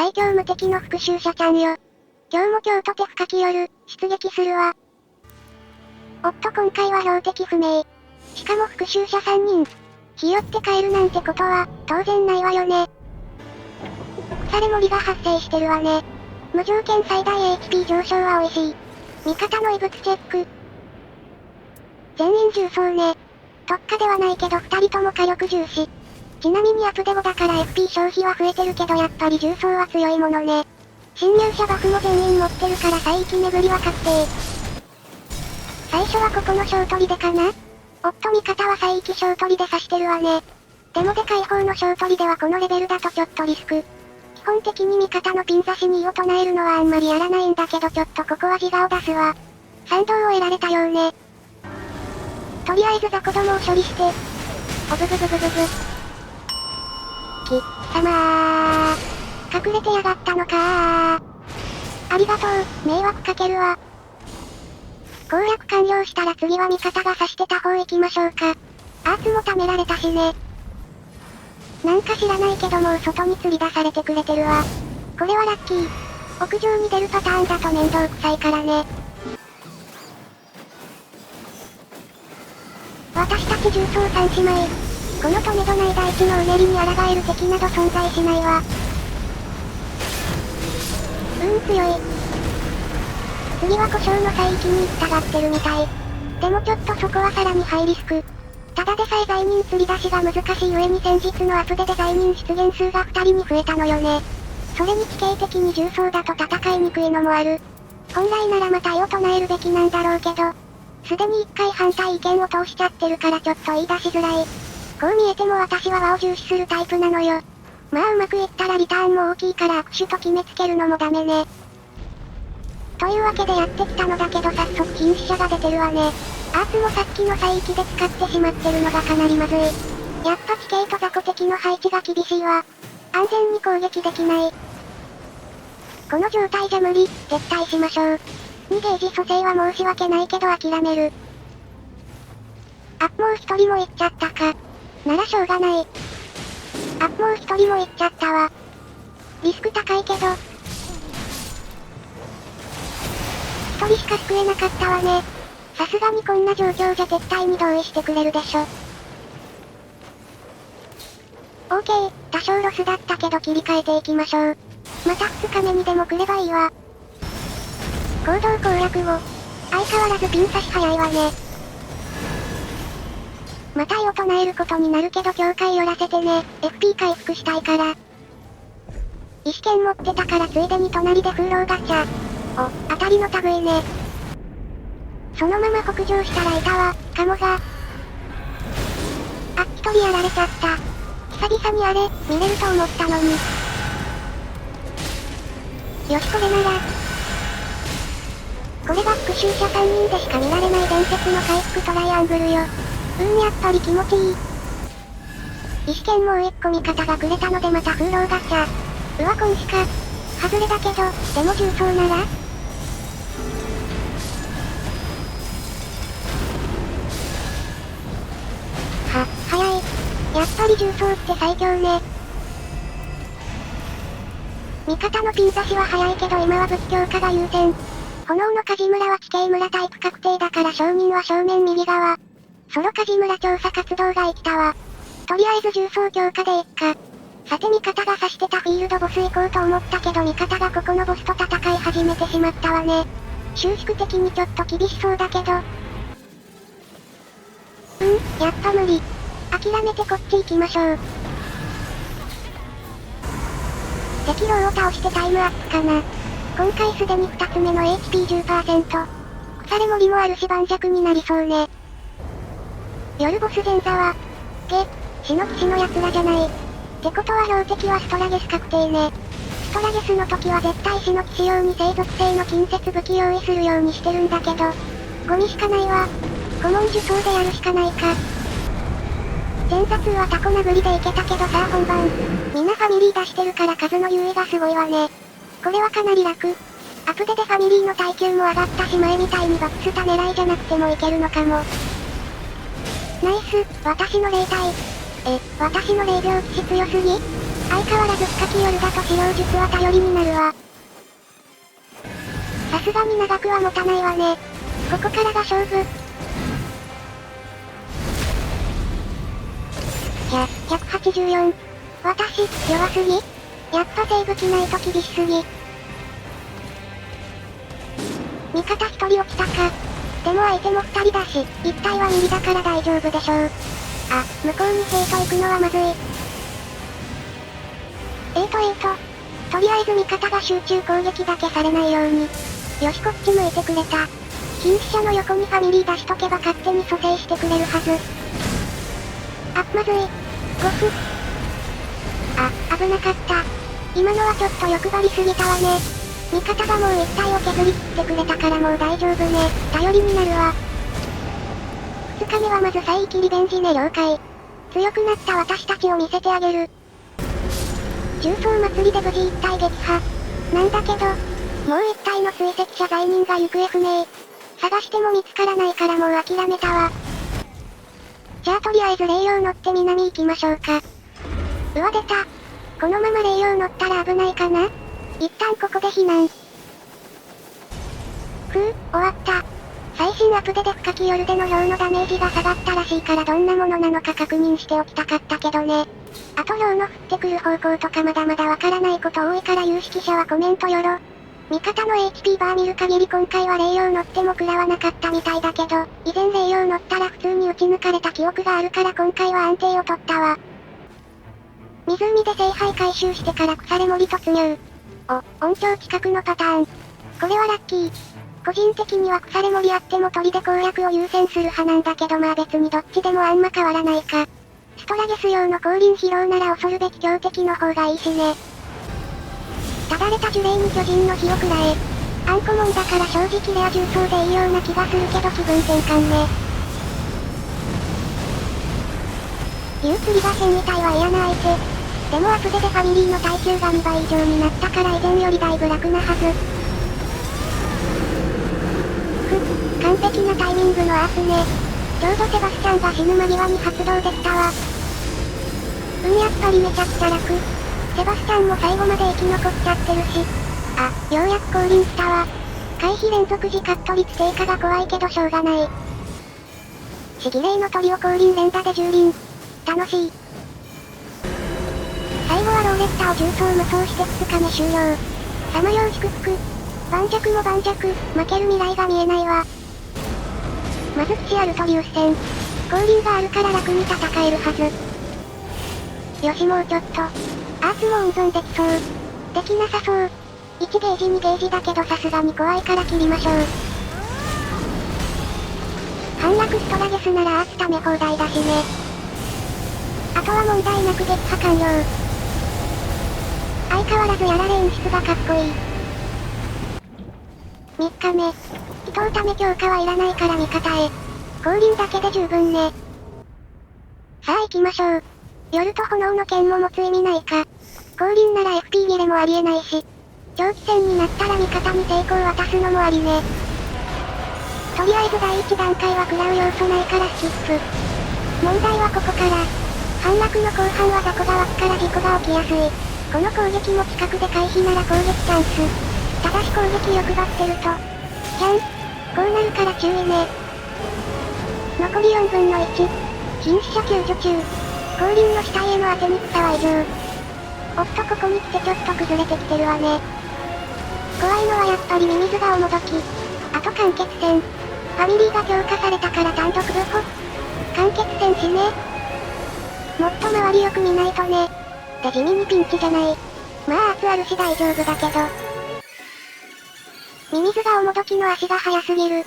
最強無敵の復讐者ちゃんよ。今日も京都テフカキ夜、出撃するわ。おっと今回は標的不明。しかも復讐者3人。ひよって帰るなんてことは、当然ないわよね。腐れ森が発生してるわね。無条件最大 HP 上昇は美味しい。味方の異物チェック。全員重装ね。特化ではないけど2人とも火力重視。ちなみにアプデ5だから FP 消費は増えてるけどやっぱり重装は強いものね。侵入者バフも全員持ってるから再域巡りは確定。最初はここの小砦かな？おっと味方は再域小砦で刺してるわね。でもでかい方の小砦はこのレベルだとちょっとリスク。基本的に味方のピン刺しに異を唱えるのはあんまりやらないんだけどちょっとここは自我を出すわ。賛同を得られたようね。とりあえず雑魚どもを処理して。おぶぶぶぶぶぶ。さまー。隠れてやがったのかー。ありがとう、迷惑かけるわ。攻略完了したら次は味方が刺してた方行きましょうか。アーツも貯められたしね。なんか知らないけどもう外に釣り出されてくれてるわ。これはラッキー。屋上に出るパターンだと面倒くさいからね。私たち重装3姉妹。このとめどない大地のうねりに抗える敵など存在しないわ。強い。次は故障の再域に行ったがってるみたい。でもちょっとそこはさらにハイリスク。ただでさえ罪人釣り出しが難しい上に先日のアプデで罪人出現数が2人に増えたのよね。それに地形的に重装だと戦いにくいのもある。本来ならまた異を唱えるべきなんだろうけど、すでに1回反対意見を通しちゃってるからちょっと言い出しづらい。こう見えても私は和を重視するタイプなのよ。まあうまくいったらリターンも大きいから握手と決めつけるのもダメね。というわけでやってきたのだけど早速瀕死者が出てるわね。アーツもさっきの再域で使ってしまってるのがかなりまずい。やっぱ地形と雑魚敵の配置が厳しいわ。安全に攻撃できない。この状態じゃ無理、撤退しましょう。2ゲージ蘇生は申し訳ないけど諦める。あ、もう一人も行っちゃったか。ならしょうがない。あ、もう一人も行っちゃったわ。リスク高いけど。一人しか救えなかったわね。さすがにこんな状況じゃ撤退に同意してくれるでしょ。OK、多少ロスだったけど切り替えていきましょう。また2日目にでも来ればいいわ。行動攻略後。相変わらずピン差し早いわね。また異を唱えることになるけど境界寄らせてね。FP 回復したいから。石剣持ってたからついでに隣で風浪ガチャ。お、当たりの類ね。そのまま北上したらいたわ、カモが。あ、一人やられちゃった。久々にあれ、見れると思ったのに。よしこれなら。これが復讐者3人でしか見られない伝説の回復トライアングルよ。やっぱり気持ちいい。石剣もう一個味方がくれたのでまた風浪ガチャ。うわコンしか。外れだけど、でも重装なら早い。やっぱり重装って最強ね。味方のピン差しは早いけど今は武器強化が優先。炎の梶村は地形村タイプ確定だから証人は正面右側。ソロ梶村調査活動が生きたわ。とりあえず重装強化でいっか。さて味方が指してたフィールドボス行こうと思ったけど味方がここのボスと戦い始めてしまったわね。収縮的にちょっと厳しそうだけど。やっぱ無理。諦めてこっち行きましょう。敵狼を倒してタイムアップかな。今回すでに2つ目の HP10%。腐れ森もあるし盤石になりそうね。夜ボス前座は、死の騎士の奴らじゃない。ってことは標的はストラゲス確定ね。ストラゲスの時は絶対死の騎士用に生属性の近接武器用意するようにしてるんだけど、ゴミしかないわ。古文呪装でやるしかないか。前座2はタコ殴りでいけたけどさあ本番。みんなファミリー出してるから数の優位がすごいわね。これはかなり楽。アプデでファミリーの耐久も上がったし前みたいにバックスタ狙いじゃなくてもいけるのかも。ナイス、私の霊体。私の霊病騎士強すぎ？相変わらず深き夜だと治療術は頼りになるわ。さすがに長くは持たないわね。ここからが勝負。184。私、弱すぎ？やっぱセーブ機ないと厳しすぎ。味方1人落ちたか。でも相手も2人だし、1体はミリだから大丈夫でしょう。あ、向こうにヘイト行くのはまずい。とりあえず味方が集中攻撃だけされないように。よしこっち向いてくれた。瀕死者の横にファミリー出しとけば勝手に蘇生してくれるはず。あ、まずい。ゴフ。あ、危なかった。今のはちょっと欲張りすぎたわね。味方がもう1体を削り切ってくれたからもう大丈夫ね。頼りになるわ。2日目はまず聖域リベンジね了解。強くなった私たちを見せてあげる。重装祭りで無事1体撃破。なんだけど、もう1体の追跡者罪人が行方不明。探しても見つからないからもう諦めたわ。じゃあとりあえず霊陽乗って南行きましょうか。うわ出た。このまま霊陽乗ったら危ないかな？一旦ここで避難。終わった。最新アップデで深き夜での氷のダメージが下がったらしいからどんなものなのか確認しておきたかったけどね。あと氷の降ってくる方向とかまだまだわからないこと多いから有識者はコメントよろ。味方の HP バー見る限り今回は霊陽乗っても食らわなかったみたいだけど、以前霊陽乗ったら普通に撃ち抜かれた記憶があるから今回は安定を取ったわ。湖で聖杯回収してから腐れ森突入。音響近くのパターン。これはラッキー。個人的には腐れ森あっても砦攻略を優先する派なんだけどまあ別にどっちでもあんま変わらないか。ストラゲス用の降臨疲労なら恐るべき強敵の方がいいしね。ただれた呪霊に巨人の火を食らえ。アンコモンだから正直レア重装でいいような気がするけど気分転換ね。竜釣りが変みたいは嫌な相手。でもアップデでファミリーの耐久が2倍以上になったから以前よりだいぶ楽なはず。完璧なタイミングのアースね。ちょうどセバスチャンが死ぬ間際に発動できたわ。やっぱりめちゃくちゃ楽。セバスチャンも最後まで生き残っちゃってるし。あ、ようやく降臨したわ。回避連続時カット率低下が怖いけどしょうがない。シギレイの鳥を降臨連打で蹂躙。楽しい。最後はローレッタを重装無双して2日目終了。さまよう祝福。盤石も盤石、負ける未来が見えないわ。まず騎士アルトリウス戦。降臨があるから楽に戦えるはず。よしもうちょっと。アーツも温存できそう。できなさそう。1ゲージ2ゲージだけどさすがに怖いから切りましょう。半楽ストラゲスならアーツ貯め放題だしね。あとは問題なく撃破完了。相変わらずやられ演出がかっこいい。3日目。人をため強化はいらないから味方へ。降臨だけで十分ね。さあ行きましょう。夜と炎の剣も持つ意味ないか。降臨なら FP 切れもありえないし。長期戦になったら味方に抵抗を渡すのもありね。とりあえず第1段階は食らう要素ないからスキップ。問題はここから。半楽の後半は雑魚が湧くから事故が起きやすい。この攻撃も近くで回避なら攻撃チャンス。ただし攻撃欲張ってると。こうなるから注意ね。残り4分の1。瀕死者救助中。降臨の死体への当てにくさは異常。おっとここに来てちょっと崩れてきてるわね。怖いのはやっぱりミミズがおもどき。あと間欠戦。ファミリーが強化されたから単独ブホ。間欠戦しね。もっと周りよく見ないとね。で地味にピンチじゃない。まあ圧あるし大丈夫だけど。ミミズがおもどきの足が速すぎる。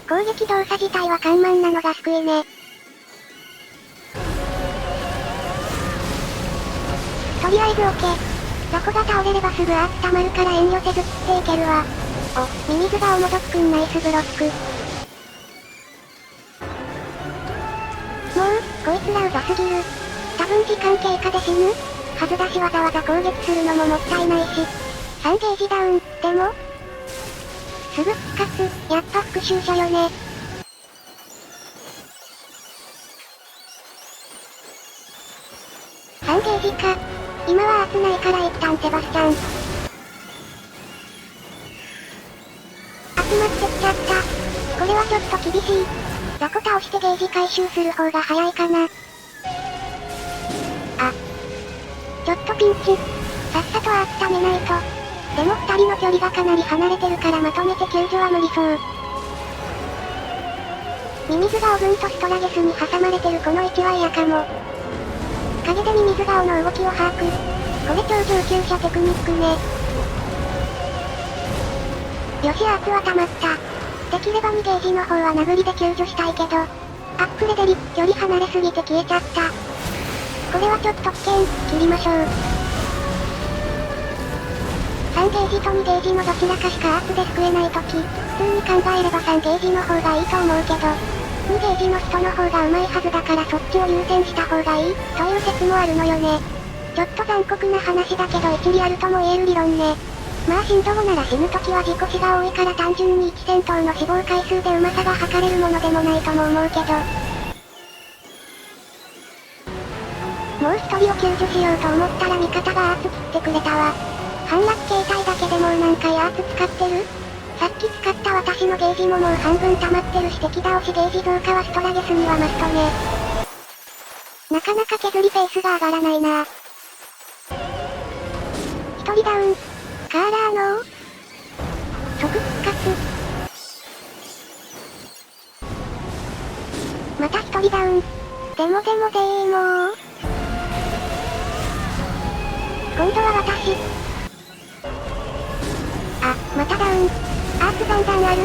攻撃動作自体は緩慢なのが救いね。とりあえずオケ。雑魚が倒れればすぐアーツ溜まるから遠慮せず切っていけるわ。ミミズがおもどくくんナイスブロック。もう、こいつらうざすぎる。多分時間経過で死ぬはずだしわざわざ攻撃するのももったいないし。3ゲージダウン、でもすぐ復活、やっぱ復讐者よね。3ゲージか。今は熱ないから一旦セバスチャン。集まってきちゃった。これはちょっと厳しい。雑魚倒してゲージ回収する方が早いかな。あ。ちょっとピンチ。さっさと温めないと。でも二人の距離がかなり離れてるからまとめて救助は無理そう。ミミズガオ軍とストラゲスに挟まれてるこの位置は嫌かも。影でミミズガオの動きを把握。これ超上級者テクニックね。よしアーツは溜まった。できれば2ゲージの方は殴りで救助したいけど。あっくれデリ、距離離れすぎて消えちゃった。これはちょっと危険、切りましょう。3ゲージと2ゲージのどちらかしかアーツで救えないとき、普通に考えれば3ゲージの方がいいと思うけど、2ゲージの人の方が上手いはずだからそっちを優先した方がいい、という説もあるのよね。ちょっと残酷な話だけど一理あるとも言える理論ね。まあ震度5なら死ぬ時は事故死が多いから単純に1戦闘の死亡回数でうまさが測れるものでもないとも思うけど。もう一人を救助しようと思ったら味方がアーツ切ってくれたわ。半落形態だけでもう何回アーツ使ってる？さっき使った私のゲージももう半分溜まってるし敵倒しゲージ増加はストラゲスにはマストね。なかなか削りペースが上がらないな。一人ダウン。カーラーの即復活。また一人ダウン。でも今度は私。あ、またダウン。アーツだんだんある？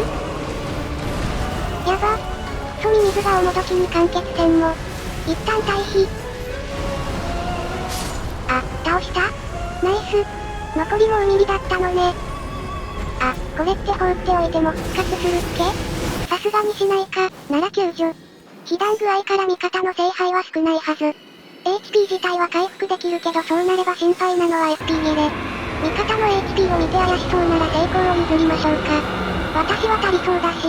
やば。ミミズガオもどきに間欠戦も。一旦退避。あ、倒した？ナイス。残りもうミリだったのね。あ、これって放っておいても復活するっけ？さすがにしないか、なら救助。被弾具合から味方の聖杯は少ないはず。HP 自体は回復できるけどそうなれば心配なのは SP 切れ。味方の HP を見て怪しそうなら成功を譲りましょうか。私は足りそうだし。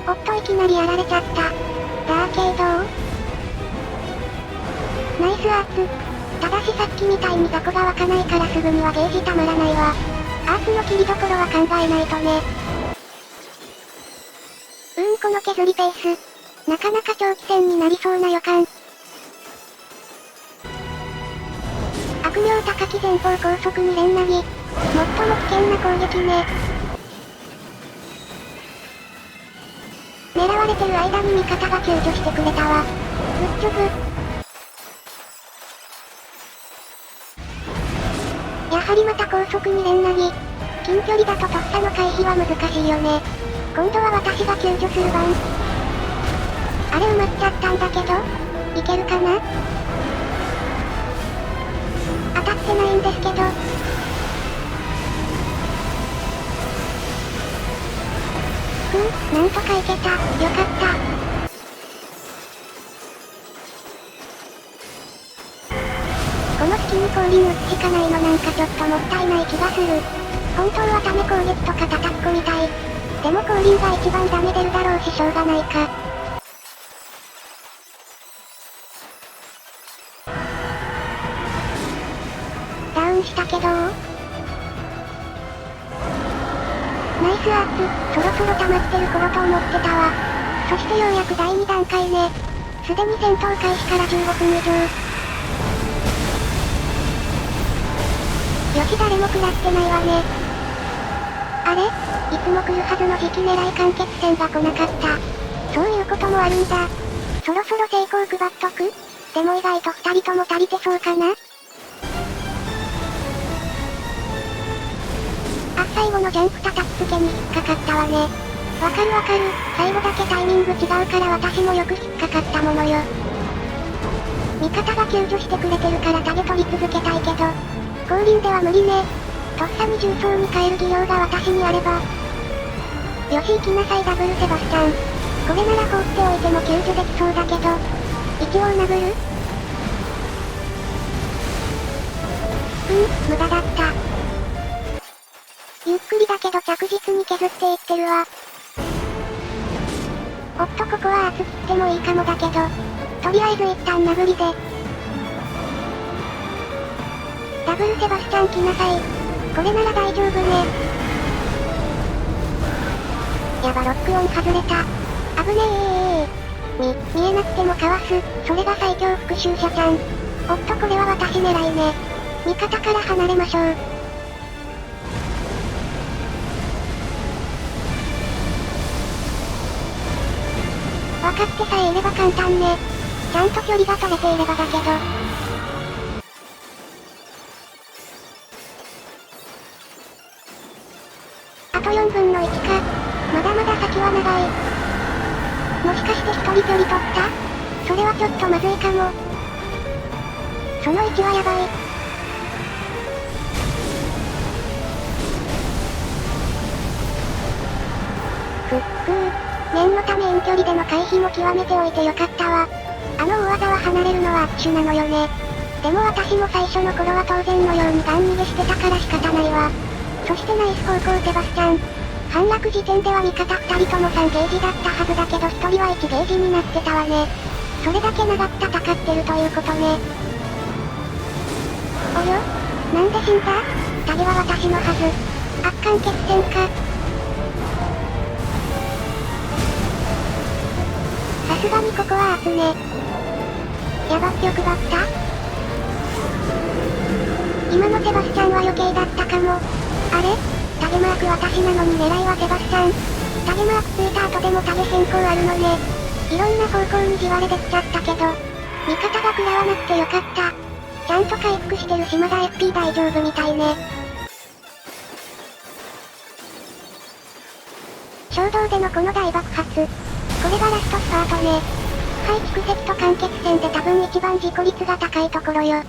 おっといきなりやられちゃった。アーケード？ナイスアーツ。ただしさっきみたいに雑魚が湧かないからすぐにはゲージたまらないわ。アーツの切りどころは考えないとね。この削りペース。なかなか長期戦になりそうな予感。悪名高き前方高速に連投ぎ。最も危険な攻撃ね。狙われてる間に味方が救助してくれたわ。グッジョブ。やはりまた高速に連投ぎ。近距離だととっさの回避は難しいよね。今度は私が救助する番。あれ埋まっちゃったんだけど、いけるかな？当たってないんですけど。なんとかいけた。よかった。この隙に降臨打つしかないのなんかちょっともったいない気がする。本当はため攻撃とか叩き込みたい。でも降臨が一番ダメ出るだろうししょうがないか。ダウンしたけどナイスアーツ、そろそろ溜まってる頃と思ってたわ。そしてようやく第2段階ね。すでに戦闘開始から15分以上。よし誰も食らってないわね。あれ？いつも来るはずの時期狙い間欠戦が来なかった。そういうこともあるんだ。そろそろ成功配っとく？でも意外と2人とも足りてそうかな？最後のジャンプ叩きつけに引っかかったわね。わかる。最後だけタイミング違うから私もよく引っかかったものよ。味方が救助してくれてるからタゲ取り続けたいけど、降臨では無理ね。とっさに重装に変える技量が私にあれば。よし行きなさいダブルセバスチャン。これなら放っておいても救助できそうだけど。一応殴る？無駄だった。ゆっくりだけど着実に削っていってるわ。おっとここは圧切ってもいいかもだけど。ととりあえず一旦殴りで。ダブルセバスチャン来なさい。これなら大丈夫ね。やば、ロックオン外れた。危ねえ。見えなくてもかわす。それが最強復讐者ちゃん。おっと、これは私狙いね。味方から離れましょう。分かってさえいれば簡単ね。ちゃんと距離が取れていればだけど。あと4分の1か。まだまだ先は長い。もしかして一人距離取った？それはちょっとまずいかも。その位置はやばい。念のため遠距離での回避も極めておいてよかったわ。あの大技は離れるのは握手なのよね。でも私も最初の頃は当然のようにガン逃げしてたから仕方ないわ。そしてナイス方向セバスチャン。半落時点では味方2人とも3ゲージだったはずだけど1人は1ゲージになってたわね。それだけ長く戦ってるということね。およ？なんで死んだ？タゲは私のはず。圧巻決戦か。さすがにここは熱ね。やば、欲張った？今のセバスチャンは余計だったかも。あれ？タゲマーク私なのに狙いはセバスチャン。タゲマークついた後でもタゲ変更あるのね。いろんな方向に地割れできちゃったけど、味方が食らわなくてよかった。ちゃんと回復してるしまだ FP 大丈夫みたいね。衝動でのこの大爆発。これがラストスパートね。はい、蓄積と間欠戦で多分一番事故率が高いところよ。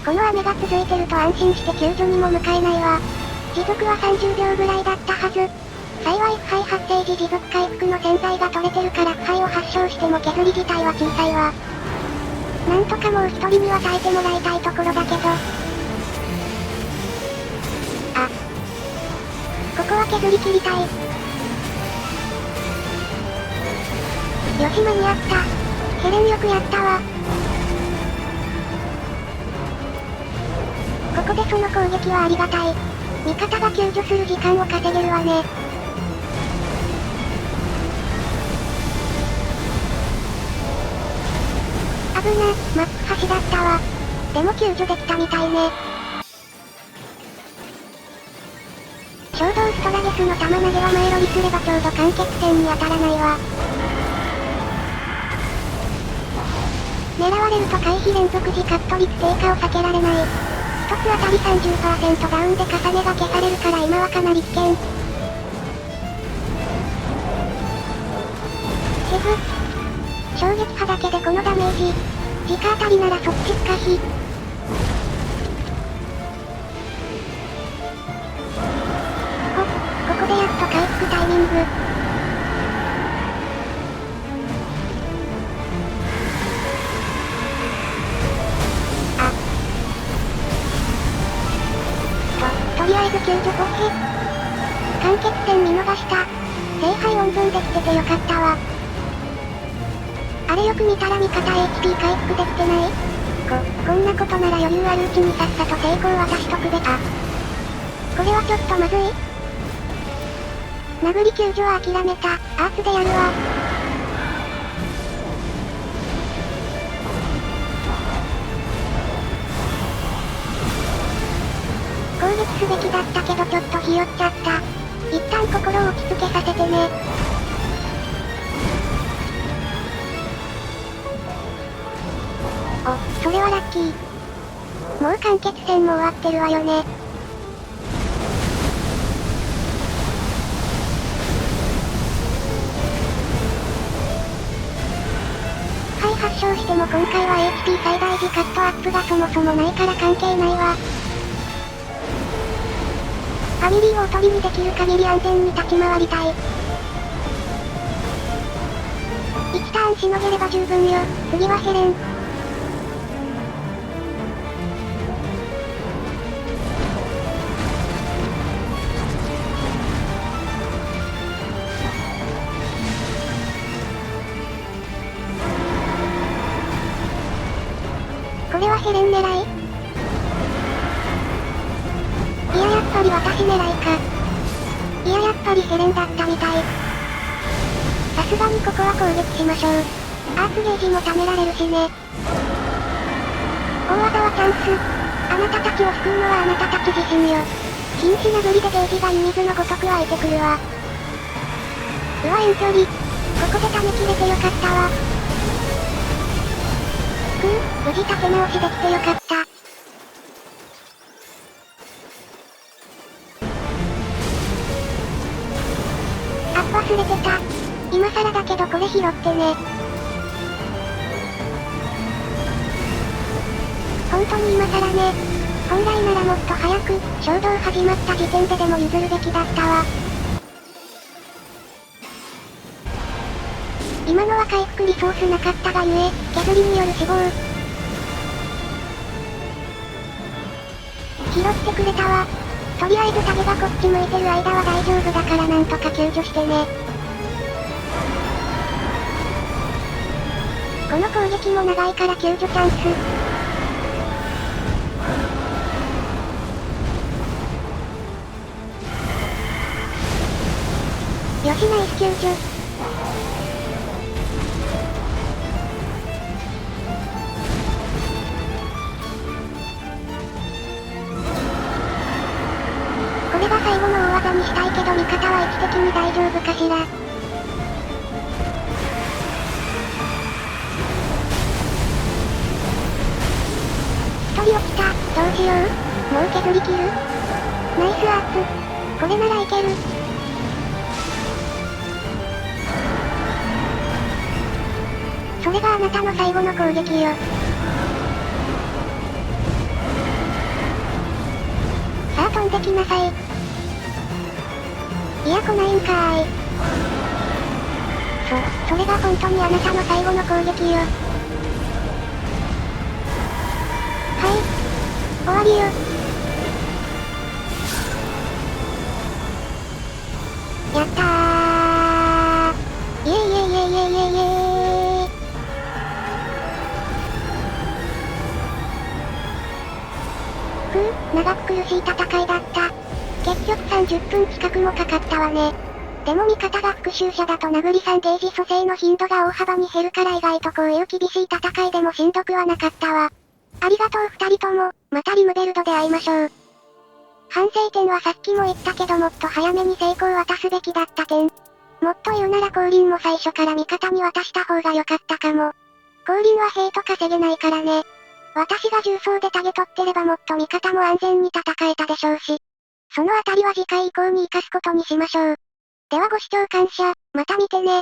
この雨が続いてると安心して救助にも向かえないわ。持続は30秒ぐらいだったはず。幸い腐敗発生時持続回復の洗剤が取れてるから腐敗を発症しても削り自体は小さいわ。なんとかもう一人には耐えてもらいたいところだけど。あ。ここは削り切りたい。よし、間に合った。ヘレンよくやったわ。ここでその攻撃はありがたい。味方が救助する時間を稼げるわね。危な、マック端だったわ。でも救助できたみたいね。衝動ストラゲスの玉投げは前ロリすればちょうど間欠戦に当たらないわ。狙われると回避連続時カット率低下を避けられない。一つ当たり 30% ダウンで重ねが消されるから今はかなり危険。衝撃波だけでこのダメージ。直当たりならそっち可否。ここでやっと回復タイミング。とりあえず救助ポヘ。間欠戦見逃した。聖杯温存できててよかったわ。あれよく見たら味方 HP 回復できてない？こんなことなら余裕あるうちにさっさと成功渡しとくべ。これはちょっとまずい？殴り救助は諦めた。アーツでやるわ。攻撃すべきだったけどちょっとひよっちゃった。一旦心を落ち着けさせてね。お、それはラッキー。もう間欠戦も終わってるわよね。はい、発症しても今回は HP 最大時カットアップがそもそもないから関係ないわ。ファミリーをおとりにできる限り安全に立ち回りたい。1ターンしのげれば十分よ。次はヘレン。これはヘレン狙い？いややっぱり私狙いか。いややっぱりヘレンだったみたい。さすがにここは攻撃しましょう。アーツゲージも貯められるしね。大技はチャンス。あなたたちを救うのはあなたたち自身よ。瀕死なぶりでゲージがミミズのごとく湧いてくるわ。うわ遠距離。ここで溜め切れてよかったわ。無事立て直しできてよかった。アップ忘れてた。今更だけどこれ拾ってね。本当に今更ね。本来ならもっと早く、衝動始まった時点ででも譲るべきだったわ。今のは回復リソースなかったがゆえ、削りによる死亡。拾ってくれたわ。とりあえずタゲがこっち向いてる間は大丈夫だからなんとか救助してね。この攻撃も長いから救助チャンス。よしナイス救助。これが最後の大技にしたいけど味方は位置的に大丈夫かしら。一人落ちた。どうしよう。もう削り切る？ナイスアーツ。これならいける。それがあなたの最後の攻撃よ。さあ飛んできなさい。いや来ないんかーい。それが本当にあなたの最後の攻撃よ。はい。終わりよ。やったー。イエイイエイイエイイエイイエイイエイ。長く苦しい戦いだった。結局30分近くもかかったわね。でも味方が復讐者だと殴り3ゲージ蘇生の頻度が大幅に減るから意外とこういう厳しい戦いでもしんどくはなかったわ。ありがとう2人とも、またリムベルドで会いましょう。反省点はさっきも言ったけどもっと早めに成功渡すべきだった点。もっと言うなら降臨も最初から味方に渡した方が良かったかも。降臨はヘイト稼げないからね。私が重装でタゲ取ってればもっと味方も安全に戦えたでしょうし。そのあたりは次回以降に活かすことにしましょう。ではご視聴感謝、また見てね。